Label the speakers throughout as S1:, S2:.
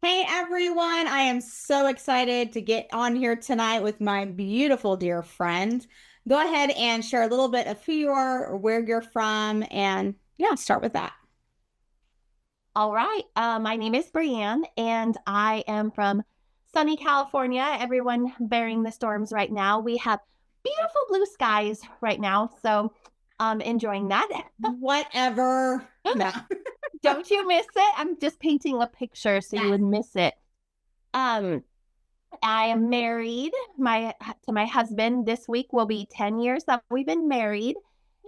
S1: Hey everyone, I am so excited to get on here tonight with my beautiful dear friend. Go ahead and share a little bit of who you are or where you're from, and yeah, start with that.
S2: All right. My name is Brianne, and I am from sunny California. Everyone bearing the storms right now. We have beautiful blue skies right now, so I'm enjoying that.
S1: Whatever. No.
S2: Don't you miss it? I'm just painting a picture so you
S1: Yes.
S2: would miss it. Um, I am married. My husband. This week will be 10 years that we've been married,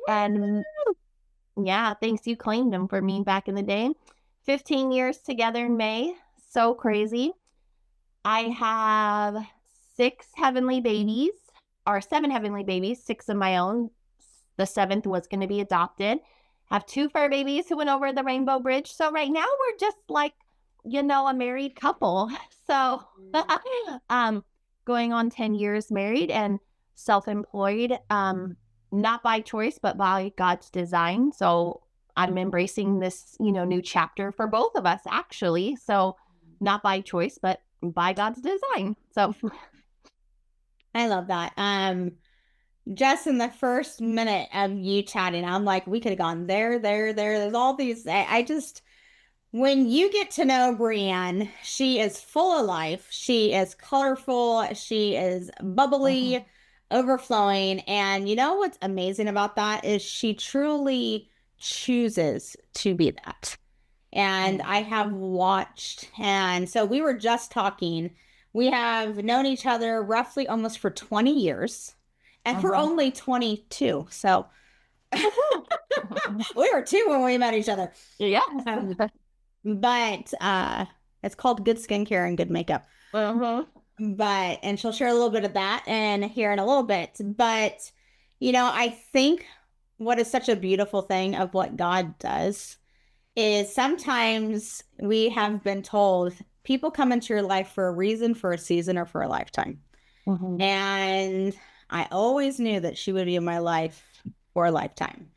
S2: and yeah, thanks. You claimed him for me back in the day. 15 years together in May. So crazy. I have six heavenly babies, or seven heavenly babies, six of my own. The seventh was going to be adopted. Have two fur babies who went over the Rainbow Bridge. So right now we're just like, a married couple. So um, going on 10 years married and self-employed, not by choice, but by God's design. So I'm embracing this, new chapter for both of us, actually. So not by choice, but by God's design. So
S1: I love that. Just in the first minute of you chatting, I'm like, we could have gone there. There's all these. I just When you get to know Brienne, she is full of life. She is colorful. She is
S2: Mhm.
S1: bubbly, overflowing. And you know what's amazing about that is she truly chooses to be that. And I have watched, and so we were just talking. We have known each other roughly almost for 20 years, and we're
S2: Mhm.
S1: only 22. So we were two when we met each other.
S2: Yes.
S1: Um, but it's called good skincare and good makeup.
S2: Mhm.
S1: And she'll share a little bit of that and here in a little bit. But I think what is such a beautiful thing of what God does is sometimes we have been told people come into your life for a reason, for a season, or for a lifetime.
S2: Mhm.
S1: And I always knew that she would be in my life for a lifetime.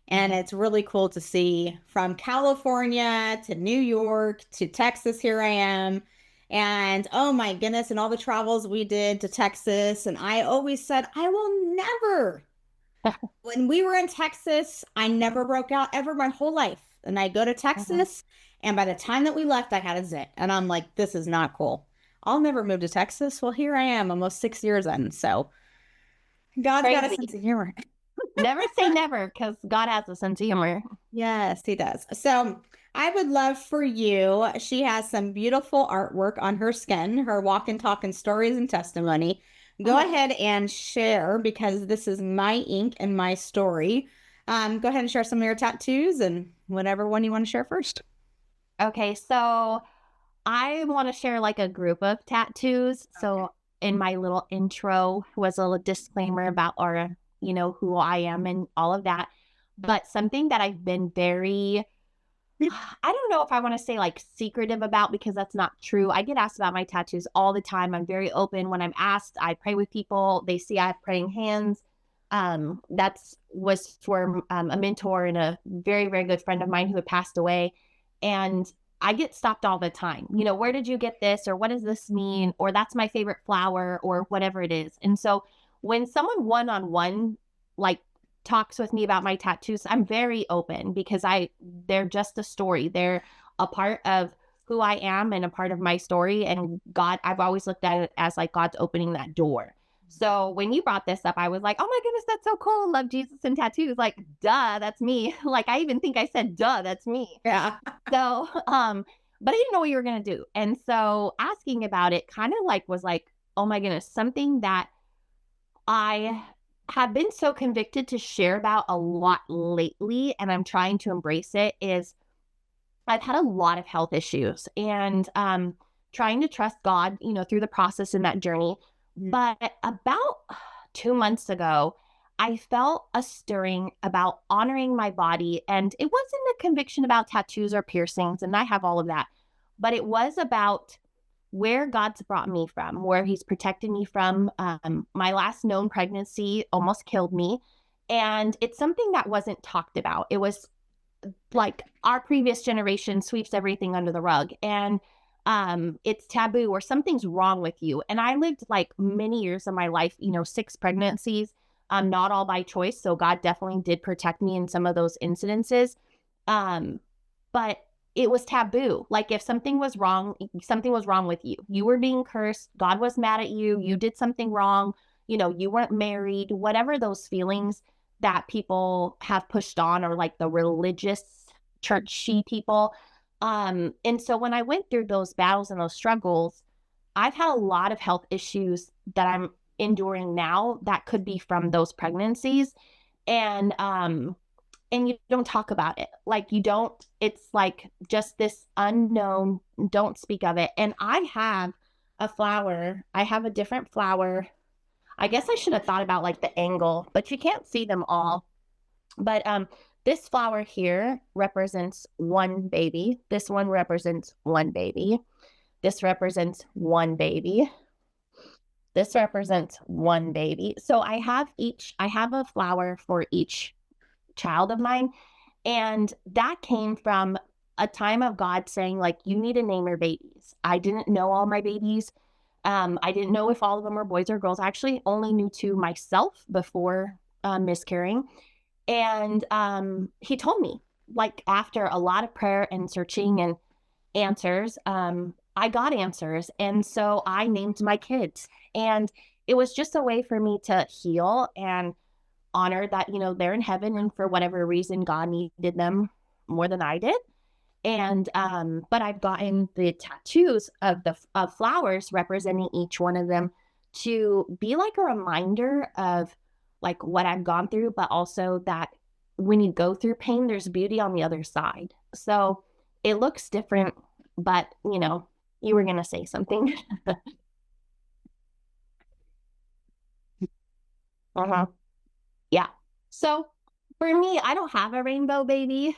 S1: And
S2: Mhm.
S1: it's really cool to see from California to New York to Texas. Here I am. And oh my goodness, and all the travels we did to Texas. And I always said, I will never. When we were in Texas, I never broke out ever my whole life. And I go to
S2: Mhm.
S1: Texas, and by the time that we left, I had a zit. And I'm like, this is not cool. I'll never move to Texas. Well, here I am, almost 6 years in. So God's got a
S2: Crazy.
S1: sense of humor.
S2: Never say never because God has a sense of humor.
S1: Yes, he does. So I would love for you. She has some beautiful artwork on her skin, her walk and talk and stories and testimony. Go
S2: Mhm.
S1: ahead and share because this is my ink and my story. Go ahead and share some of your tattoos and whatever one you want to share first.
S2: Okay, so I want to share like a group of tattoos.
S1: Okay.
S2: So in my little intro was a little disclaimer about who I am and all of that. But something that I've been very I don't know if I want to say like secretive about because that's not true. I get asked about my tattoos all the time. I'm very open when I'm asked. I pray with people. They see I have praying hands. That's was for a mentor and a very very good friend of mine who had passed away, and I get stopped all the time. Where did you get this, or what does this mean, or that's my favorite flower, or whatever it is. And so when someone one on one like talks with me about my tattoos, I'm very open because they're just a story. They're a part of who I am and a part of my story. And God, I've always looked at it as like God's opening that door. So when you brought this up, I was like, oh my goodness, that's so cool. Love Jesus and tattoos. Like, duh, that's me. Like, I even think I said, duh, that's me.
S1: Yeah.
S2: So, but I didn't know what you were going to do. And so asking about it kind of like was like, oh my goodness, something that I have been so convicted to share about a lot lately, and I'm trying to embrace it, is I've had a lot of health issues and trying to trust God, through the process in that journey. But about 2 months ago, I felt a stirring about honoring my body. And it wasn't a conviction about tattoos or piercings, and I have all of that, but it was about where God's brought me from, where He's protected me from. My last known pregnancy almost killed me. And it's something that wasn't talked about. It was like our previous generation sweeps everything under the rug. And it's taboo or something's wrong with you. And I lived like many years of my life, 6 pregnancies, not all by choice. So God definitely did protect me in some of those incidences. Um, but it was taboo. Like if something was wrong with you. You were being cursed. God was mad at you. You did something wrong. You weren't married, whatever those feelings that people have pushed on, or like the religious churchy people. And so when I went through those battles and those struggles, I've had a lot of health issues that I'm enduring now that could be from those pregnancies. And you don't talk about it. Like you don't, it's like just this unknown, don't speak of it. And I have a different flower. I guess I should have thought about like the angle, but you can't see them all. But this flower here represents one baby. This one represents one baby. This represents one baby. This represents one baby. So I have a flower for each child of mine. And that came from a time of God saying, like, you need to name your babies. I didn't know all my babies. I didn't know if all of them were boys or girls. I actually only knew 2 myself before miscarrying. And he told me, like, after a lot of prayer and searching and answers, I got answers. And so I named my kids. And it was just a way for me to heal and honor that, they're in heaven, and for whatever reason, God needed them more than I did. And but I've gotten the tattoos of flowers representing each one of them to be like a reminder of like what I've gone through, but also that when you go through pain, there's beauty on the other side. So it looks different, but you were gonna say something. Uh-huh. Yeah. So for me, I don't have a rainbow baby,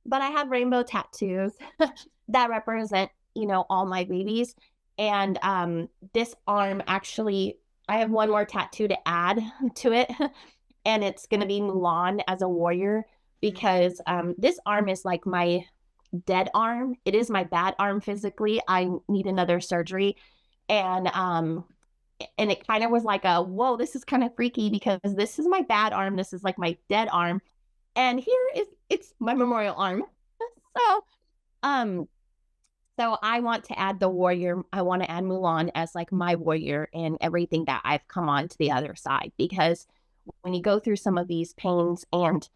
S2: but I have rainbow tattoos that represent, all my babies. And this arm actually, I have one more tattoo to add to it, and it's going to be Mulan as a warrior, because this arm is like my dead arm. It is my bad arm physically. I need another surgery. And it kind of was like whoa, this is kind of freaky, because this is my bad arm. This is like my dead arm. And it's my memorial arm. So, um, so I want to add the warrior. I want to add Mulan as like my warrior in everything that I've come on to the other side, because when you go through some of these pains and,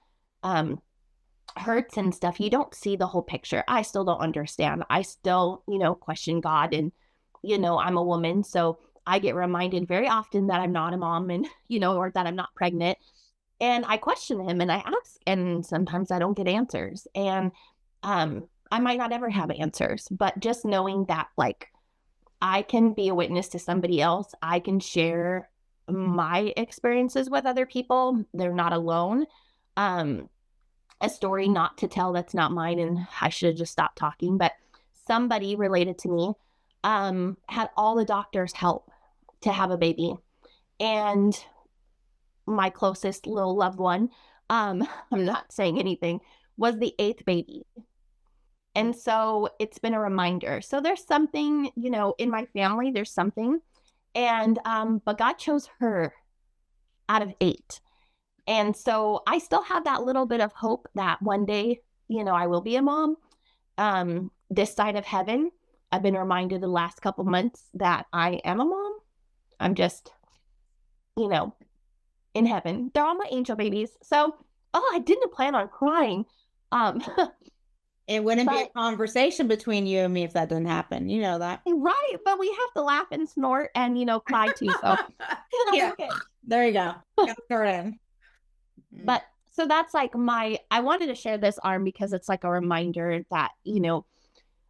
S2: hurts and stuff, you don't see the whole picture. I still don't understand. I still, question God, and, I'm a woman. So I get reminded very often that I'm not a mom, and, or that I'm not pregnant. And I question him and I ask, and sometimes I don't get answers. And I might not ever have answers, but just knowing that, like, I can be a witness to somebody else, I can share my experiences with other people. They're not alone. A story not to tell that's not mine, and I should have just stopped talking, but somebody related to me had all the doctors help to have a baby. And my closest little loved one, I'm not saying anything, was the 8th baby. And so it's been a reminder. So there's something, in my family, there's something. And, but God chose her out of 8. And so I still have that little bit of hope that one day, I will be a mom. This side of heaven, I've been reminded the last couple months that I am a mom. I'm just, in heaven. They're all my angel babies. So, I didn't plan on crying.
S1: It wouldn't be a conversation between you and me if that didn't happen. You know that.
S2: Right. But we have to laugh and snort and, cry too. So,
S1: yeah. Okay. There you go. Got started.
S2: But so that's like I wanted to share this arm because it's like a reminder that,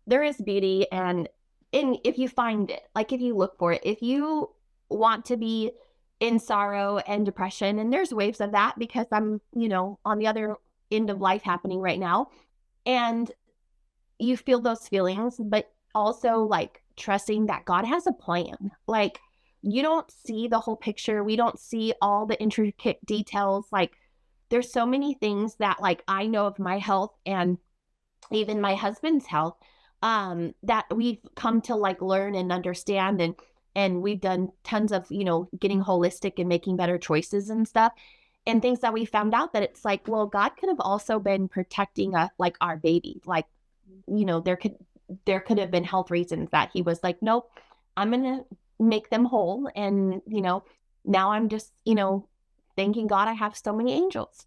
S2: there is beauty, and if you find it, like if you look for it, if you want to be in sorrow and depression, and there's waves of that, because I'm, on the other end of life happening right now, and you feel those feelings, but also like trusting that God has a plan. Like, you don't see the whole picture. We don't see all the intricate details. Like, there's so many things that, like, I know of my health and even my husband's health, that we've come to like learn and understand, and we've done tons of, getting holistic and making better choices and stuff, and things that we found out that it's like, well, God could have also been protecting us, like our baby. Like, there could have been health reasons that he was like, nope, I'm gonna make them whole. And now I'm just, thanking God I have so many angels.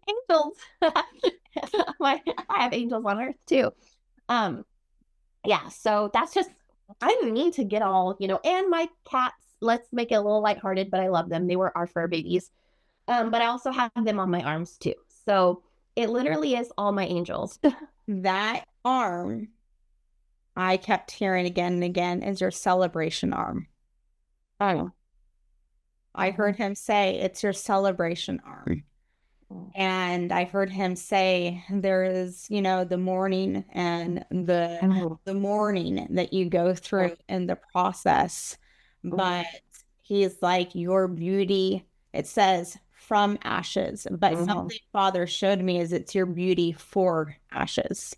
S2: Angels. I have angels on earth too. Um, yeah, so that's just, I didn't need to get all, and my cats, let's make it a little lighthearted, but I love them. They were our fur babies. But I also have them on my arms too. So it literally is all my angels.
S1: That arm, I kept hearing again and again, is your celebration arm.
S2: Oh.
S1: I heard him say it's your celebration arm. And I heard him say there is, the mourning and the mourning that you go through in the process. But he's like, your beauty, it says from ashes. But something Father showed me is it's your beauty for ashes.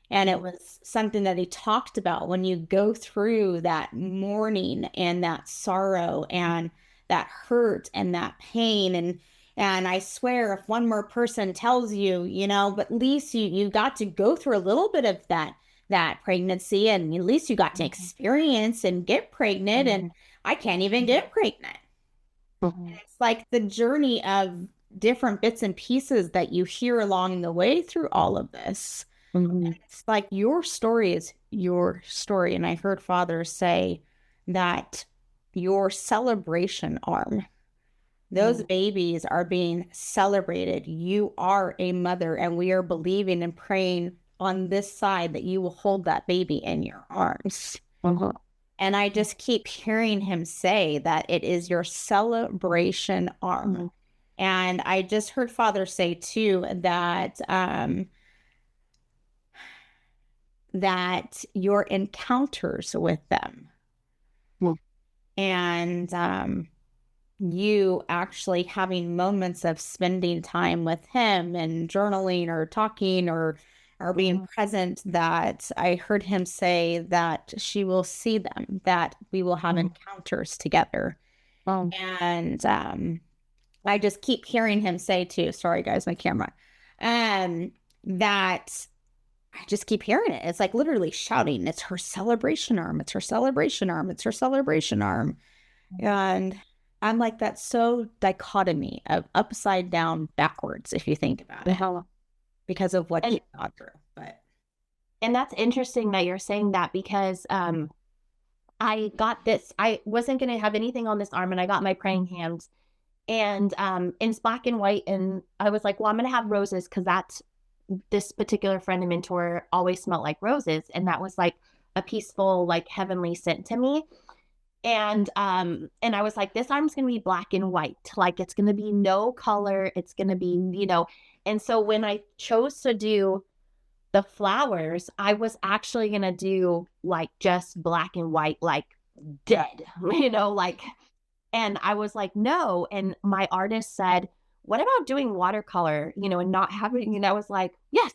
S1: And it was something that he talked about when you go through that mourning and that sorrow and that hurt and that pain. And I swear if one more person tells you, but at least you got to go through a little bit of that pregnancy, and at least you got to experience and get pregnant. And I can't even get pregnant. It's like the journey of different bits and pieces that you hear along the way through all of this. It's like your story is your story. And I heard Father say that your celebration arm, those babies are being celebrated. You are a mother, and we are believing and praying on this side that you will hold that baby in your arms. And I just keep hearing him say that it is your celebration arm. And I just heard Father say too that that your encounters with them and you actually having moments of spending time with him and journaling or talking or being present, that I heard him say that she will see them, that we will have encounters together. And I just keep hearing him say too, sorry guys, my camera, that I just keep hearing it. It's like literally shouting, it's her celebration arm, it's her celebration arm, it's her celebration arm. And I'm like, that's so dichotomy of upside down backwards, if you think about it, because of what you've gone through.
S2: And that's interesting that you're saying that, because I got this, I wasn't going to have anything on this arm, and I got my praying hands, and it's black and white. And I was like, well, I'm going to have roses, because that's, this particular friend and mentor always smelled like roses. And that was like a peaceful, like heavenly scent to me. And I was like, this arm's going to be black and white. Like, it's going to be no color. It's going to be, and so when I chose to do the flowers, I was actually going to do like just black and white, like dead, like, and I was like, no. And my artist said, what about doing watercolor, and not having, and I was like, yes,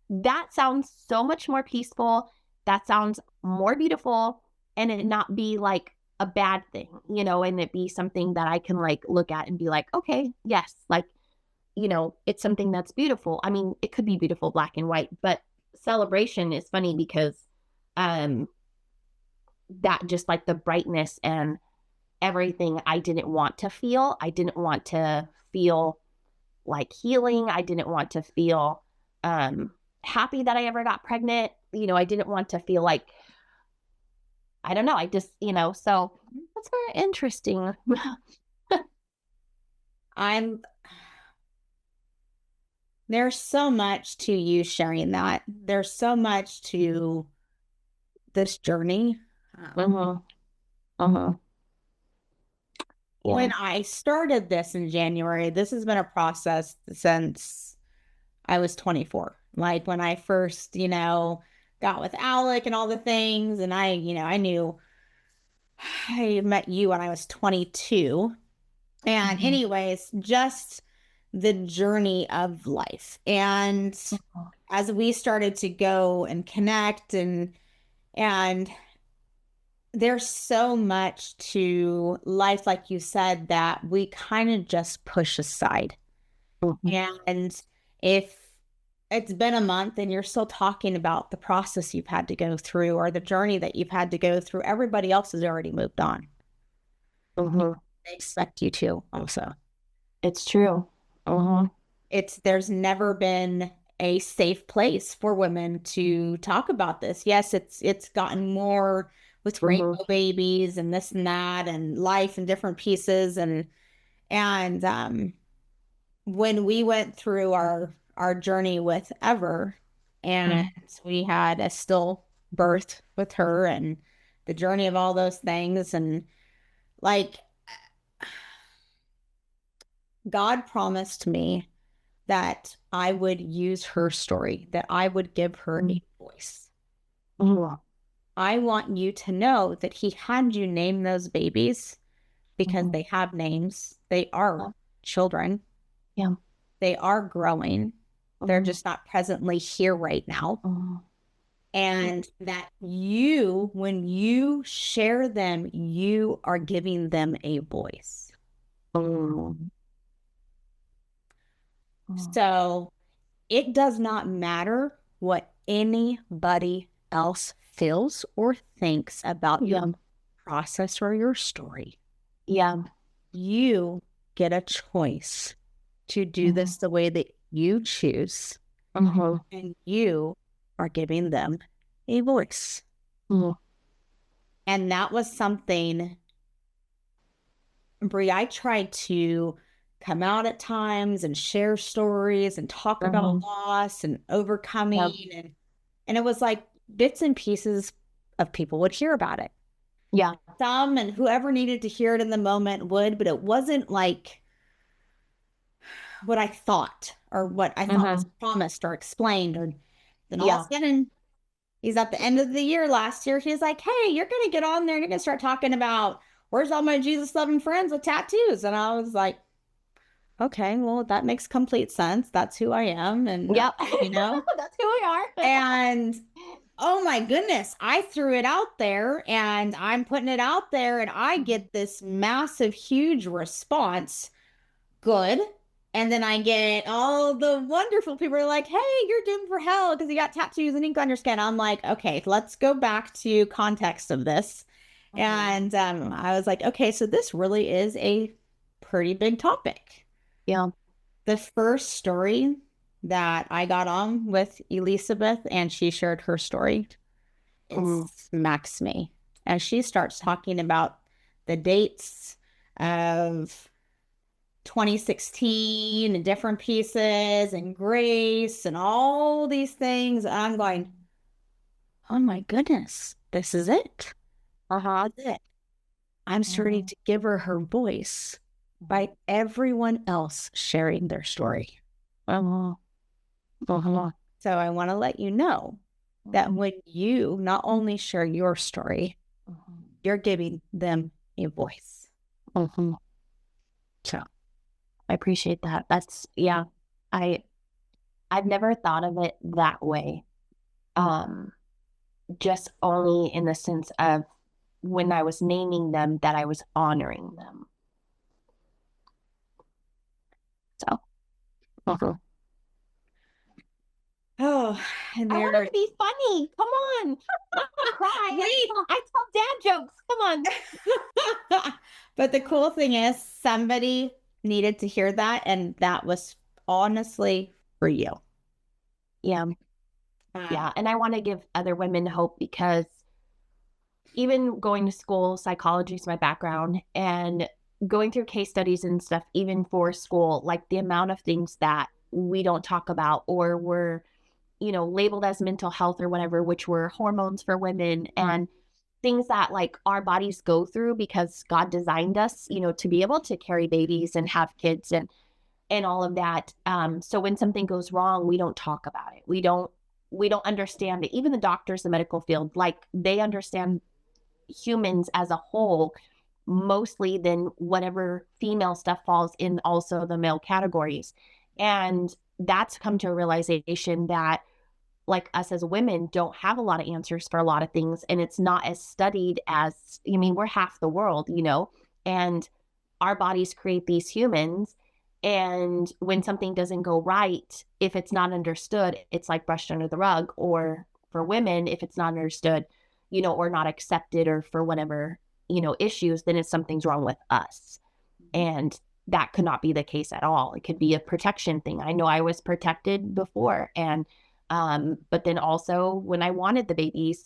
S2: that sounds so much more peaceful. That sounds more beautiful, and it not be like a bad thing, and it be something that I can like look at and be like, okay, yes, like, it's something that's beautiful. I mean, it could be beautiful black and white, but celebration is funny because that just like the brightness and everything I didn't want to feel. I didn't want to feel like healing. I didn't want to feel happy that I ever got pregnant. I didn't want to feel like, I don't know. I just, so that's very interesting.
S1: There's so much to you sharing that. There's so much to this journey.
S2: Yeah.
S1: When I started this in January, this has been a process since I was 24. Like when I first, got with Alec and all the things, and I knew I met you when I was 22. And anyways, just the journey of life. And as we started to go and connect, and there's so much to life, like you said, that we kind of just push aside.
S2: Mhm.
S1: And if it's been a month and you're still talking about the process you've had to go through or the journey that you've had to go through, everybody else has already moved on.
S2: Mhm.
S1: They expect you to also.
S2: It's true. Mhm.
S1: There's never been a safe place for women to talk about this. Yes, it's gotten more with
S2: Mhm.
S1: rainbow babies and this and that and life and different pieces, and when we went through our journey with Ever, and
S2: Mhm.
S1: we had a still birth with her and the journey of all those things, and like God promised me that I would use her story, that I would give her
S2: Mhm.
S1: a voice.
S2: Mhm.
S1: I want you to know that He had you name those babies because
S2: Mhm.
S1: they have names. They are
S2: Yeah.
S1: children.
S2: Yeah.
S1: They are growing. They're
S2: Mhm.
S1: just not presently here right now.
S2: Mhm.
S1: And that you, when you share them, you are giving them a voice.
S2: Mhm. Mhm.
S1: So it does not matter what anybody else feels or thinks about your
S2: Yeah.
S1: process or your story.
S2: Yeah.
S1: You get a choice to do
S2: Mhm.
S1: this the way that you choose,
S2: Mhm.
S1: and you are giving them a voice.
S2: Mhm.
S1: And that was something, Brie, I tried to come out at times and share stories and talk about
S2: Mhm.
S1: loss and
S2: Yeah.
S1: overcoming, and it was like bits and pieces of people would hear about it.
S2: Yeah.
S1: Some and whoever needed to hear it in the moment would, but it wasn't like what I thought or what I thought was
S2: Mhm.
S1: promised or explained. Or then all of
S2: Yeah.
S1: a sudden, he's at the end of the year last year. He's like, "Hey, you're gonna get on there and you're gonna start talking about where's all my Jesus loving friends with tattoos." And I was like, "Okay, well, that makes complete sense. That's who I am." And
S2: Yep.
S1: you know,
S2: That's who we are.
S1: and oh my goodness, I threw it out there and I'm putting it out there, and I get this massive, huge response. Good. And then I get all the wonderful people are like, "Hey, you're doomed for hell because you got tattoos and ink on your skin." I'm like, okay, let's go back to context of this.
S2: Mhm.
S1: And I was like, okay, so this really is a pretty big topic.
S2: Yeah.
S1: The first story that I got on with Elizabeth and she shared her story, it
S2: Mhm.
S1: smacks me as she starts talking about the dates of 2016 and different pieces and grace and all these things. I'm going, oh my goodness, this is it.
S2: Uh-huh.
S1: This is it. I'm starting
S2: Mhm.
S1: to give her her voice
S2: Mhm.
S1: by everyone else sharing their story.
S2: Mhm. Mhm.
S1: So I want to let you know that
S2: Mhm.
S1: when you not only share your story,
S2: Mhm.
S1: you're giving them a voice.
S2: Mhm.
S1: So,
S2: I appreciate that. That's yeah. I I've never thought of it that way. Um, just only in the sense of when I was naming them that I was honoring them. So, mhm.
S1: oh, and
S2: I wanted
S1: there,
S2: to be funny. Come on. Not to cry.
S1: wait,
S2: I tell dad jokes. Come on.
S1: but the cool thing is somebody needed to hear that, and that was honestly for you.
S2: Yeah.
S1: Um,
S2: Yeah. And I want to give other women hope because even going to school, psychology is my background, and going through case studies and stuff, even for school, like the amount of things that we don't talk about or we're, labeled as mental health or whatever, which were hormones for women and things that like our bodies go through because God designed us, to be able to carry babies and have kids and all of that. So when something goes wrong, we don't talk about it. We don't understand it. Even the doctors, the medical field, like they understand humans as a whole mostly than whatever female stuff falls in also the male categories. And that's come to a realization that like us as women don't have a lot of answers for a lot of things, and it's not as studied as, I mean, we're half the world, and our bodies create these humans. And when something doesn't go right, if it's not understood, it's like brushed under the rug. Or for women, if it's not understood, or not accepted, or for whatever, issues, then it's something's wrong with us. And that could not be the case at all. It could be a protection thing. I know I was protected before. And, but then also when I wanted the babies,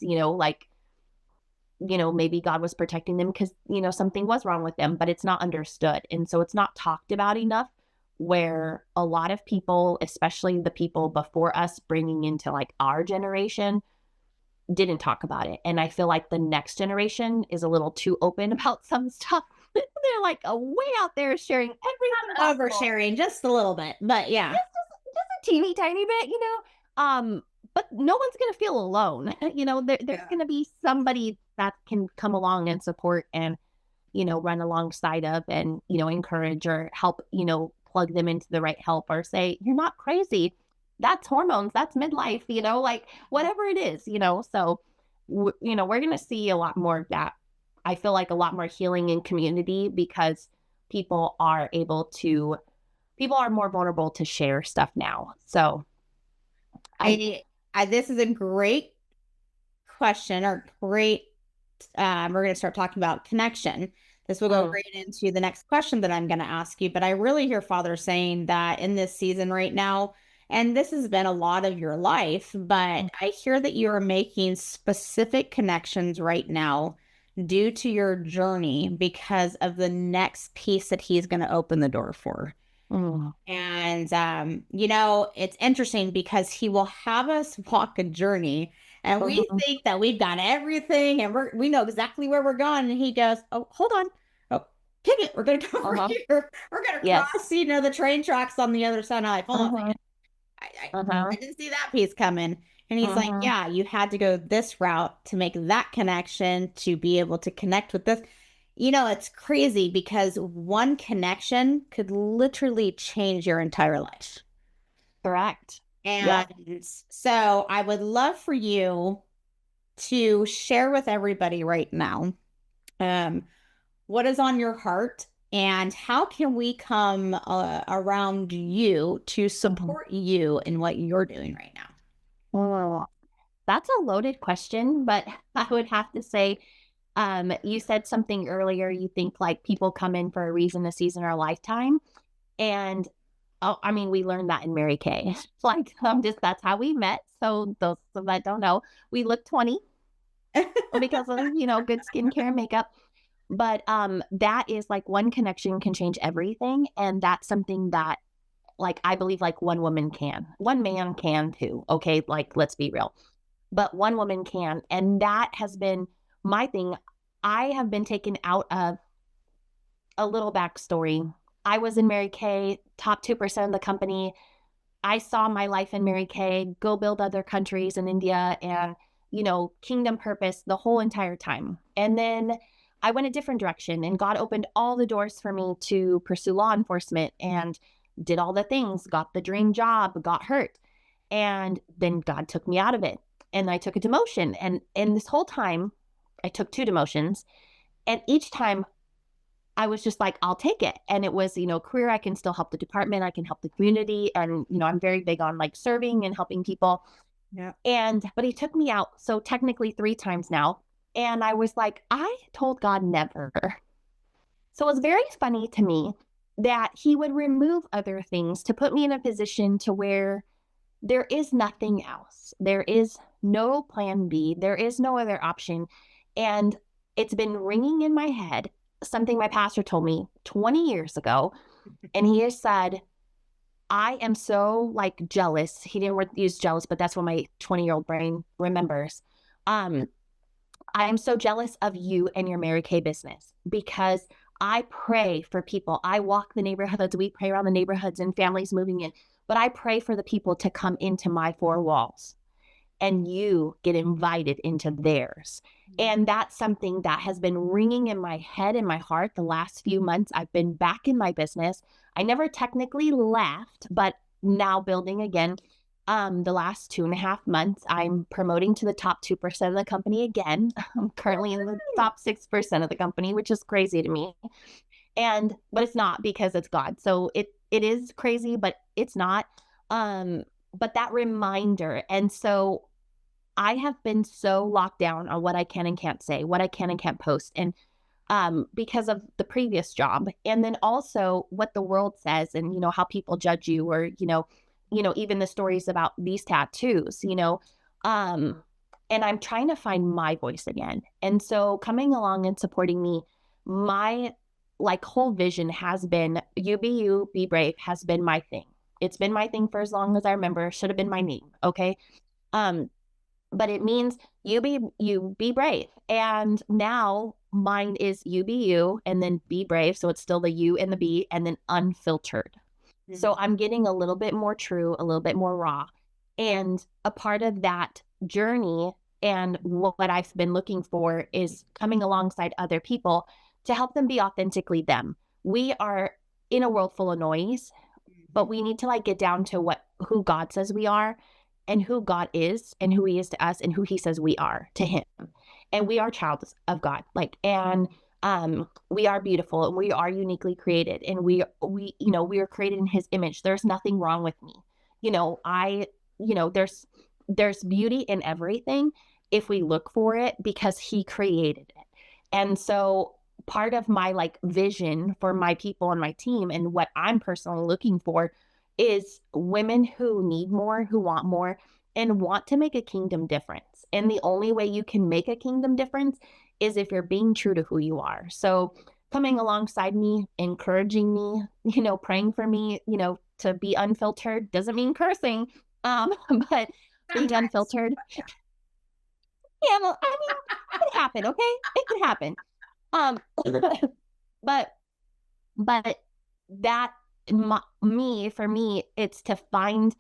S2: maybe God was protecting them because, something was wrong with them, but it's not understood. And so it's not talked about enough, where a lot of people, especially the people before us bringing into like our generation, didn't talk about it. And I feel like the next generation is a little too open about some stuff. They're like way out there sharing everything possible.
S1: Oversharing just a little bit, but yeah.
S2: Just a teeny tiny bit, but no one's going to feel alone. There's going to be somebody that can come along and support and, run alongside of and, encourage or help, plug them into the right help, or say, you're not crazy. That's hormones. That's midlife, like whatever it is, so, we're going to see a lot more of that. I feel like a lot more healing in community because people are more vulnerable to share stuff now. So
S1: this is a great question, or great, we're going to start talking about connection. This will go right into the next question that I'm going to ask you. But I really hear Father saying that in this season right now, and this has been a lot of your life, but I hear that you are making specific connections right now due to your journey because of the next piece that he's going to open the door for. And, it's interesting because he will have us walk a journey, and we think that we've got everything and we know exactly where we're going. And he goes, oh, hold on. Oh, pivot. We're going to go over here. We're going to cross, the train tracks on the other side. I'm like, hold on. I didn't see that piece coming. And he's like, yeah, you had to go this route to make that connection, to be able to connect with this. It's crazy because one connection could literally change your entire life.
S2: Correct.
S1: And so I would love for you to share with everybody right now, what is on your heart, and how can we come around you to support you in what you're doing right now?
S2: Well, that's a loaded question, but I would have to say, you said something earlier. You think like people come in for a reason, a season, or a lifetime. And we learned that in Mary Kay. Like, that's how we met. So those that don't know, we look 20 because of, good skincare and makeup. But that is like one connection can change everything. And that's something that, like, I believe like one woman can. One man can too. Okay, like, let's be real. But one woman can. And that has been my thing. I have been taken out of a little backstory. I was in Mary Kay, top 2% of the company. I saw my life in Mary Kay go build other countries in India and, kingdom purpose the whole entire time. And then I went a different direction, and God opened all the doors for me to pursue law enforcement and did all the things, got the dream job, got hurt. And then God took me out of it, and I took a demotion. And this whole time I took 2 demotions, and each time I was just like, I'll take it. And it was, career. I can still help the department. I can help the community. And, I'm very big on like serving and helping people. Yeah. But he took me out. So technically 3 times now. And I was like, I told God never. So it was very funny to me that he would remove other things to put me in a position to where there is nothing else. There is no plan B. There is no other option. And it's been ringing in my head, something my pastor told me 20 years ago. And he has said, I am so like jealous. He didn't use jealous, but that's what my 20-year-old brain remembers. I am so jealous of you and your Mary Kay business, because I pray for people. I walk the neighborhoods. We pray around the neighborhoods and families moving in, but I pray for the people to come into my 4 walls, and you get invited into theirs. And that's something that has been ringing in my head and my heart the last few months. I've been back in my business. I never technically left, but now building again. The last 2.5 months, I'm promoting to the top 2% of the company again. I'm currently in the top 6% of the company, which is crazy to me. But it's not, because it's God. So it is crazy, but it's not. But that reminder. And so I have been so locked down on what I can and can't say, what I can and can't post. And because of the previous job, and then also what the world says, and how people judge you, or even the stories about these tattoos, and I'm trying to find my voice again. And so coming along and supporting me, my whole vision has been, you be you, be brave, has been my thing. It's been my thing for as long as I remember. Should have been my name. Okay. um but it means you be you, be brave. And now mine is you be you, and then be brave. So it's still the you and the be, and then unfiltered. So I'm getting a little bit more true, a little bit more raw. And a part of that journey, and what I've been looking for, is coming alongside other people to help them be authentically them. We are in a world full of noise, but we need to get down to who God says we are, and who God is, and who he is to us, and who he says we are to him. And we are childs of God. And we are beautiful, and we are uniquely created, and we are created in his image. There's nothing wrong with me. I there's beauty in everything if we look for it, because he created it. And so part of my vision for my people and my team, and what I'm personally looking for, is women who need more, who want more, and want to make a kingdom difference. And the only way you can make a kingdom difference is if you're being true to who you are. So coming alongside me, encouraging me, praying for me, to be unfiltered, doesn't mean cursing, but being unfiltered. Yeah, well, I mean, it could happen, okay? It could happen. Um, but but that for me, it's to find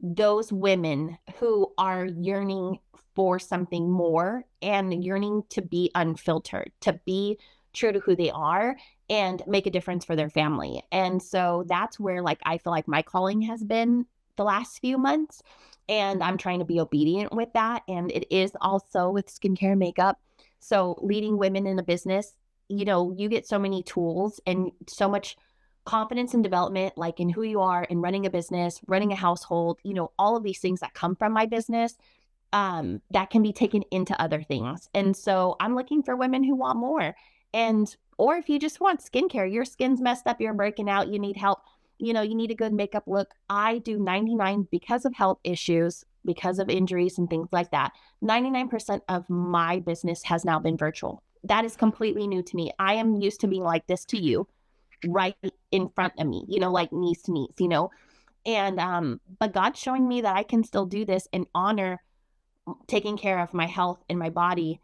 S2: those women who are yearning for something more, and yearning to be unfiltered, to be true to who they are, and make a difference for their family. And so that's where I feel like my calling has been the last few months, and I'm trying to be obedient with that. And it is also with skincare and makeup. So leading women in a business, you get so many tools and so much confidence and development, in who you are, and running a business, running a household, all of these things that come from my business, that can be taken into other things. And so I'm looking for women who want more. Or if you just want skincare, your skin's messed up, you're breaking out, you need help, you need a good makeup look. I do 99, because of health issues, because of injuries and things like that. 99% of my business has now been virtual. That is completely new to me. I am used to being like this to you, right in front of me, knees to knees, and but God's showing me that I can still do this and honor taking care of my health and my body,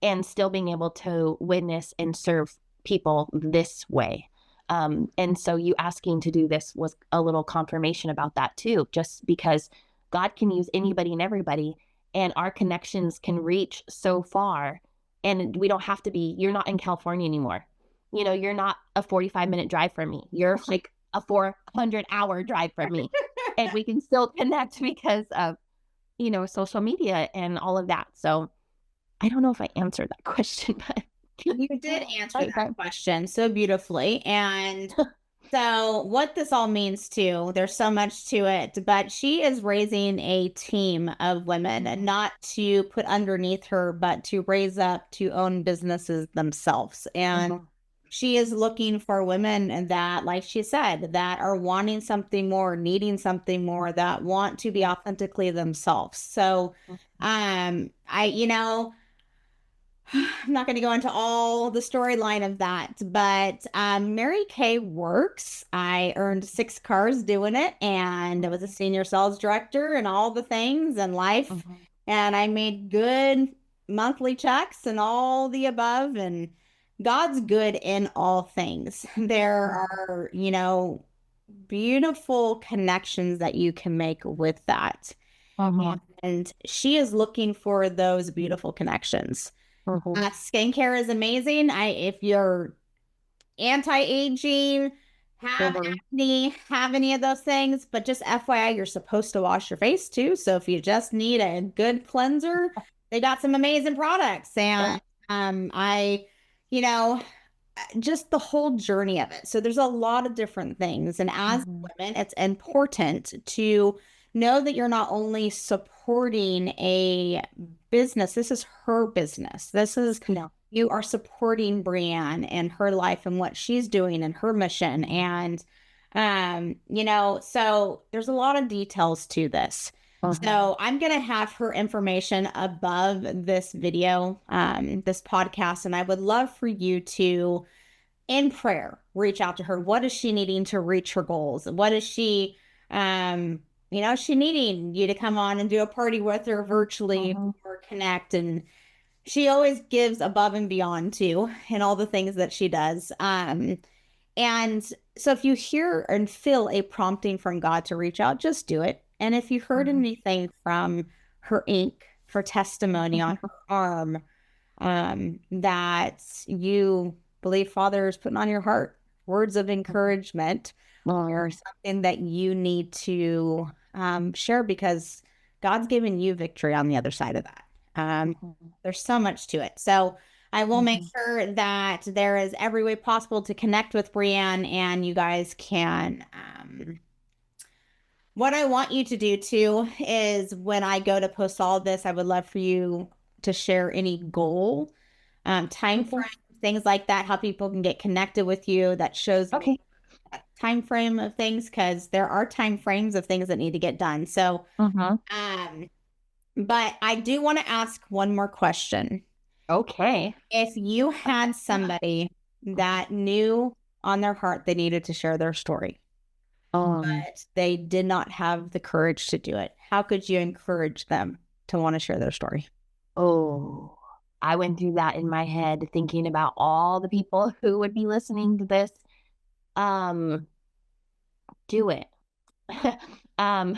S2: and still being able to witness and serve people this way. And so you asking to do this was a little confirmation about that too, just because God can use anybody and everybody, and our connections can reach so far. And we don't have to be, you're not in California anymore. You're not a 45-minute drive from me. You're a 400-hour drive from me. And we can still connect because of, social media and all of that. So I don't know if I answered that question, but
S1: you did answer that question so beautifully. And so what this all means too, there's so much to it, but she is raising a team of women, and not to put underneath her, but to raise up to own businesses themselves. And she is looking for women that, like she said, that are wanting something more, needing something more, that want to be authentically themselves. So, I'm not going to go into all the storyline of that, but Mary Kay works. I earned 6 cars doing it, and I was a senior sales director and all the things in life. And I made good monthly checks and all the above. And God's good in all things. There are, beautiful connections that you can make with that. And she is looking for those beautiful connections. Skincare is amazing. If you're anti-aging, have
S2: Mhm.
S1: have any of those things, but just FYI, you're supposed to wash your face too. So if you just need a good cleanser, they got some amazing products. And I, you know, just the whole journey of it. So there's a lot of different things. And as
S2: Mhm.
S1: women, it's important to know that you're not only supporting a business, this is her business. This is,
S2: Yeah.
S1: you are supporting Brianne and her life and what she's doing and her mission. And, so there's a lot of details to this.
S2: Mhm.
S1: So I'm going to have her information above this video, this podcast, and I would love for you to, in prayer, reach out to her. What is she needing to reach her goals? What is she, she needing you to come on and do a party with her virtually
S2: Mhm.
S1: or connect? And she always gives above and beyond too, in all the things that she does. And so if you hear and feel a prompting from God to reach out, just do it. And if you heard
S2: Mhm.
S1: anything from her ink for testimony on her arm, that you believe Father is putting on your heart, words of encouragement, or
S2: Mhm.
S1: something that you need to share because God's given you victory on the other side of that.
S2: Mhm.
S1: There's so much to it. So I will make
S2: Mhm.
S1: sure that there is every way possible to connect with Brianne and you guys can. What I want you to do too is when I go to post all of this, I would love for you to share any goal, time
S2: Okay.
S1: frame, things like that, how people can get connected with you. That shows me
S2: Okay.
S1: that time frame of things because there are time frames of things that need to get done. So,
S2: Mhm.
S1: um, but I do want to ask one more question.
S2: Okay.
S1: If you had somebody that knew on their heart they needed to share their story,
S2: Um,
S1: but they did not have the courage to do it, how could you encourage them to want to share their story?
S2: oh, I went through that in my head thinking about all the people who would be listening to this. Um, do it. um,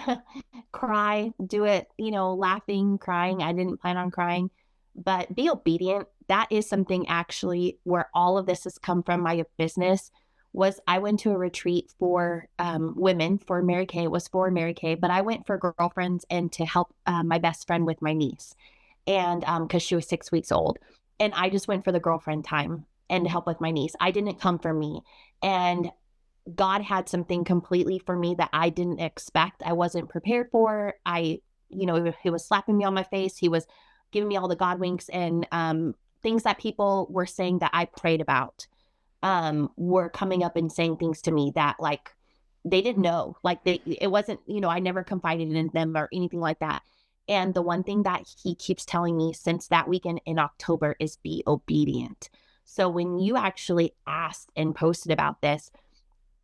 S2: cry, do it, laughing, crying. I didn't plan on crying, but be obedient. That is something actually where all of this has come from. My business was I went to a retreat for women for Mary Kay. It was for Mary Kay, but I went for girlfriends and to help my best friend with my niece. And because she was 6 weeks old. And I just went for the girlfriend time and to help with my niece. I didn't come for me. And God had something completely for me that I didn't expect. I wasn't prepared for. He was slapping me on my face. He was giving me all the God winks and things that people were saying that I prayed about were coming up and saying things to me that like they didn't know. Like it wasn't, I never confided in them or anything like that. And the one thing that he keeps telling me since that weekend in October is be obedient. So when you actually asked and posted about this,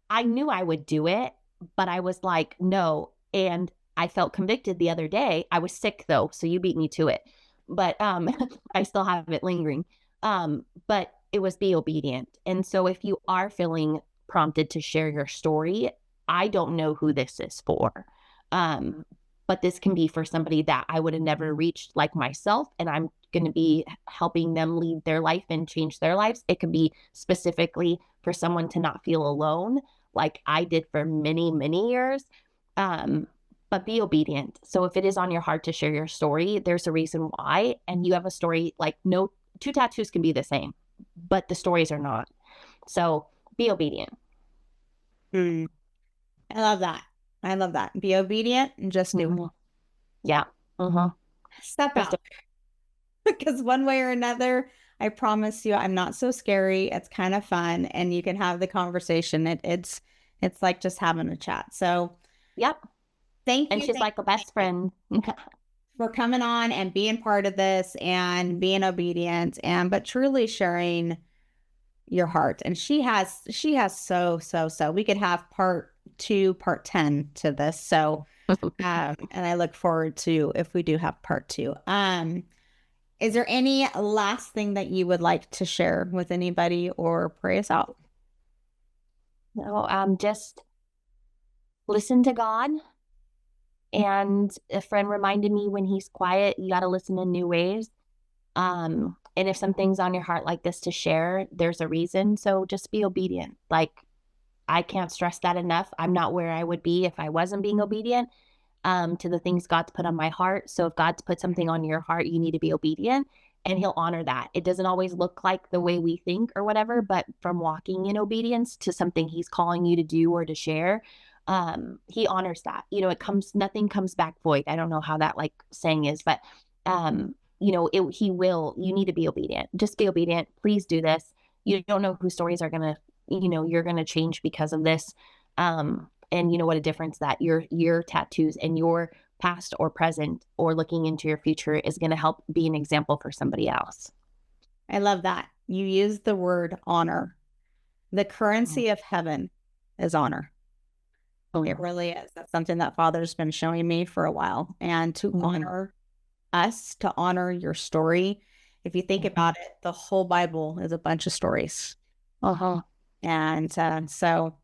S2: I knew I would do it, but I was like, no. And I felt convicted the other day. I was sick though, so you beat me to it. But I still have it lingering. But it was be obedient. And so if you are feeling prompted to share your story, I don't know who this is for. Um, but this can be for somebody that I would have never reached like myself, and I'm going to be helping them lead their life and change their lives. It could be specifically for someone to not feel alone like I did for many, many years. Um, but be obedient. So if it is on your heart to share your story, there's a reason why. And you have a story like no two tattoos can be the same, but the stories are not. So be obedient.
S1: Hmm. I love that. I love that. Be obedient and just do it.
S2: Mm-hmm. Yeah. Mm-hmm.
S1: Step
S2: Just
S1: out because one way or another, I promise you, I'm not so scary. It's kind of fun and you can have the conversation. It's like just having a chat. So
S2: yep.
S1: thank
S2: And
S1: you,
S2: she's
S1: thank
S2: like a
S1: you, thank
S2: best
S1: you
S2: friend.
S1: for coming on and being part of this and being obedient and but truly sharing your heart. And she has so we could have part two, part 10 to this. So and I look forward to if we do have part two. Is there any last thing that you would like to share with anybody or pray us out?
S2: No, just listen to God. And a friend reminded me when he's quiet, you got to listen in new ways. And if something's on your heart like this to share, there's a reason. So just be obedient. Like I can't stress that enough. I'm not where I would be if I wasn't being obedient to the things God's put on my heart. So if God's put something on your heart, you need to be obedient and he'll honor that. It doesn't always look like the way we think or whatever, but from walking in obedience to something he's calling you to do or to share, he honors that. You know, nothing comes back void. I don't know how that like saying is, but he will. You need to be obedient. Just be obedient. Please do this. You don't know whose stories are gonna, you're gonna change because of this. And you know what a difference that your tattoos and your past or present or looking into your future is going to help be an example for somebody else.
S1: I love that. You used the word honor. The currency of heaven is honor. It really is. That's something that Father's been showing me for a while. And to honor us, to honor your story. If you think about it, the whole Bible is a bunch of stories. And so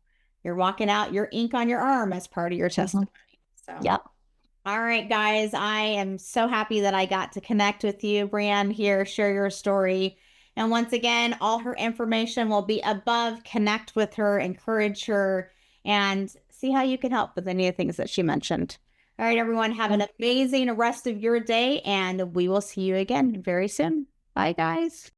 S1: you're walking out your ink on your arm as part of your testimony. So,
S2: yep.
S1: All right, guys. I am so happy that I got to connect with you, Brianne, here, share your story. And once again, all her information will be above. Connect with her, encourage her, and see how you can help with any of the things that she mentioned. All right, everyone, have an amazing rest of your day, and we will see you again very soon. Bye, guys.